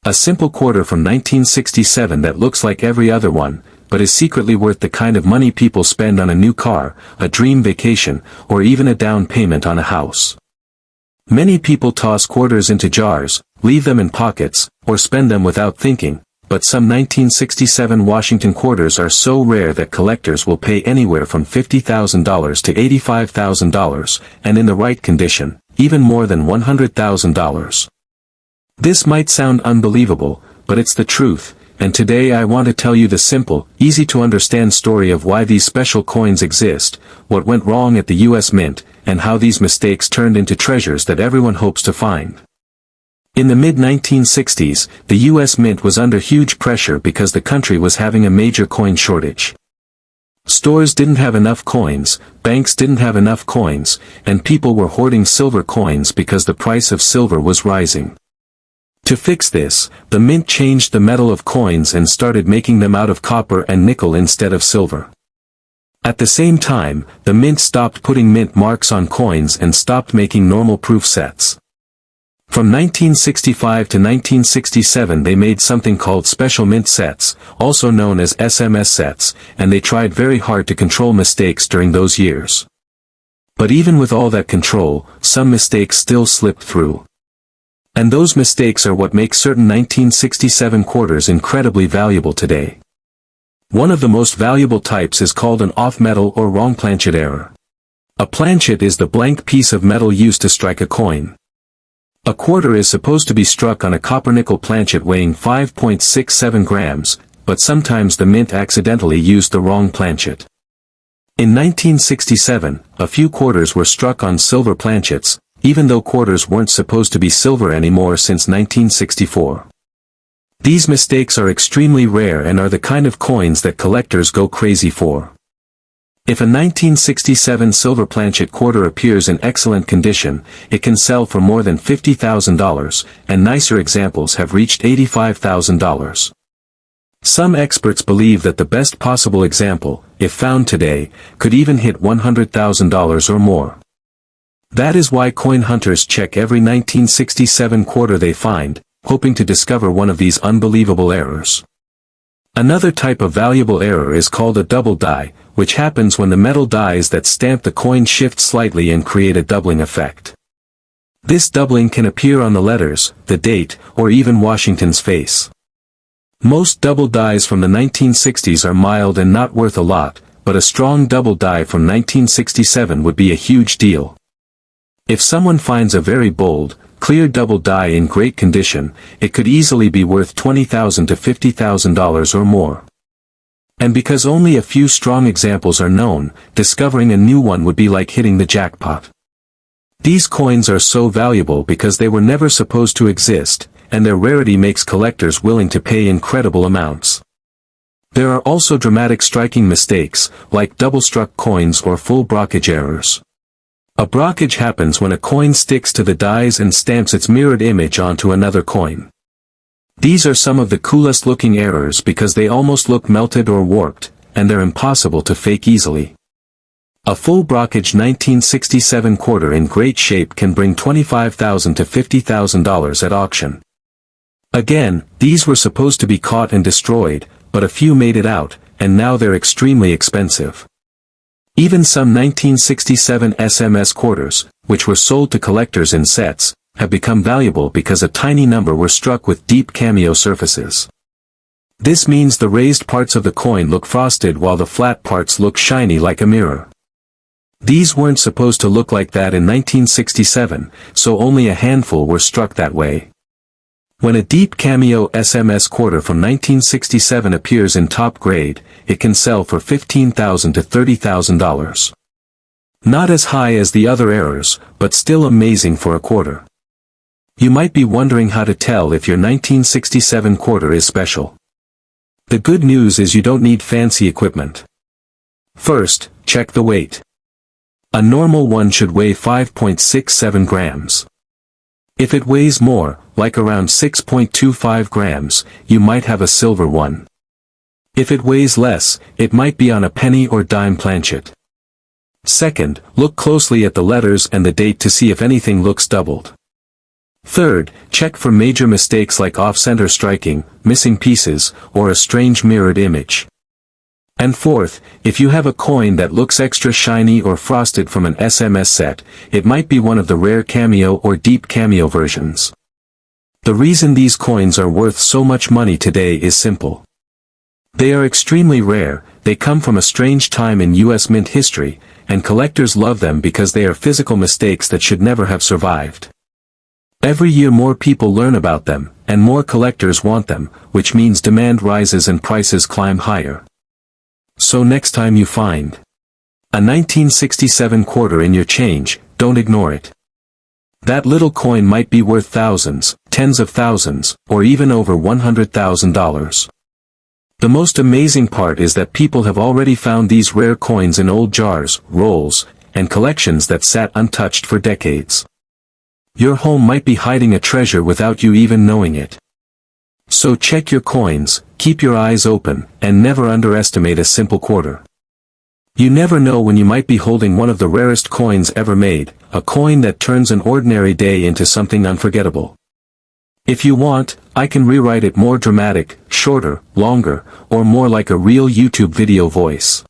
A simple quarter from 1967 that looks like every other one, but is secretly worth the kind of money people spend on a new car, a dream vacation, or even a down payment on a house. Many people toss quarters into jars, leave them in pockets, or spend them without thinking, but some 1967 Washington quarters are so rare that collectors will pay anywhere from $50,000 to $85,000, and in the right condition, even more than $100,000. This might sound unbelievable, but it's the truth, and today I want to tell you the simple, easy-to-understand story of why these special coins exist, what went wrong at the U.S. Mint, and how these mistakes turned into treasures that everyone hopes to find. In the mid-1960s, the U.S. Mint was under huge pressure because the country was having a major coin shortage. Stores didn't have enough coins, banks didn't have enough coins, and people were hoarding silver coins because the price of silver was rising. To fix this, the mint changed the metal of coins and started making them out of copper and nickel instead of silver. At the same time, the mint stopped putting mint marks on coins and stopped making normal proof sets. From 1965 to 1967 they made something called special mint sets, also known as SMS sets, and they tried very hard to control mistakes during those years. But even with all that control, some mistakes still slipped through. And those mistakes are what make certain 1967 quarters incredibly valuable today. One of the most valuable types is called an off-metal or wrong planchet error. A planchet is the blank piece of metal used to strike a coin. A quarter is supposed to be struck on a copper-nickel planchet weighing 5.67 grams, but sometimes the mint accidentally used the wrong planchet. In 1967, a few quarters were struck on silver planchets, even though quarters weren't supposed to be silver anymore since 1964. These mistakes are extremely rare and are the kind of coins that collectors go crazy for. If a 1967 silver planchet quarter appears in excellent condition, it can sell for more than $50,000, and nicer examples have reached $85,000. Some experts believe that the best possible example, if found today, could even hit $100,000 or more. That is why coin hunters check every 1967 quarter they find, hoping to discover one of these unbelievable errors. Another type of valuable error is called a double die, which happens when the metal dies that stamp the coin shift slightly and create a doubling effect. This doubling can appear on the letters, the date, or even Washington's face. Most double dies from the 1960s are mild and not worth a lot, but a strong double die from 1967 would be a huge deal. If someone finds a very bold, clear double die in great condition, it could easily be worth $20,000 to $50,000 or more. And because only a few strong examples are known, discovering a new one would be like hitting the jackpot. These coins are so valuable because they were never supposed to exist, and their rarity makes collectors willing to pay incredible amounts. There are also dramatic striking mistakes, like double-struck coins or full brockage errors. A brockage happens when a coin sticks to the dies and stamps its mirrored image onto another coin. These are some of the coolest looking errors because they almost look melted or warped, and they're impossible to fake easily. A full brockage 1967 quarter in great shape can bring $25,000 to $50,000 at auction. Again, these were supposed to be caught and destroyed, but a few made it out, and now they're extremely expensive. Even some 1967 SMS quarters, which were sold to collectors in sets, have become valuable because a tiny number were struck with deep cameo surfaces. This means the raised parts of the coin look frosted while the flat parts look shiny like a mirror. These weren't supposed to look like that in 1967, so only a handful were struck that way. When a deep cameo SMS quarter from 1967 appears in top grade, it can sell for $15,000 to $30,000. Not as high as the other errors, but still amazing for a quarter. You might be wondering how to tell if your 1967 quarter is special. The good news is you don't need fancy equipment. First, check the weight. A normal one should weigh 5.67 grams. If it weighs more, like around 6.25 grams, you might have a silver one. If it weighs less, it might be on a penny or dime planchet. Second, look closely at the letters and the date to see if anything looks doubled. Third, check for major mistakes like off-center striking, missing pieces, or a strange mirrored image. And fourth, if you have a coin that looks extra shiny or frosted from an SMS set, it might be one of the rare cameo or deep cameo versions. The reason these coins are worth so much money today is simple. They are extremely rare, they come from a strange time in US mint history, and collectors love them because they are physical mistakes that should never have survived. Every year more people learn about them, and more collectors want them, which means demand rises and prices climb higher. So next time you find a 1967 quarter in your change, don't ignore it. That little coin might be worth thousands, tens of thousands, or even over $100,000. The most amazing part is that people have already found these rare coins in old jars, rolls, and collections that sat untouched for decades. Your home might be hiding a treasure without you even knowing it. So check your coins, keep your eyes open, and never underestimate a simple quarter. You never know when you might be holding one of the rarest coins ever made, a coin that turns an ordinary day into something unforgettable. If you want, I can rewrite it more dramatic, shorter, longer, or more like a real YouTube video voice.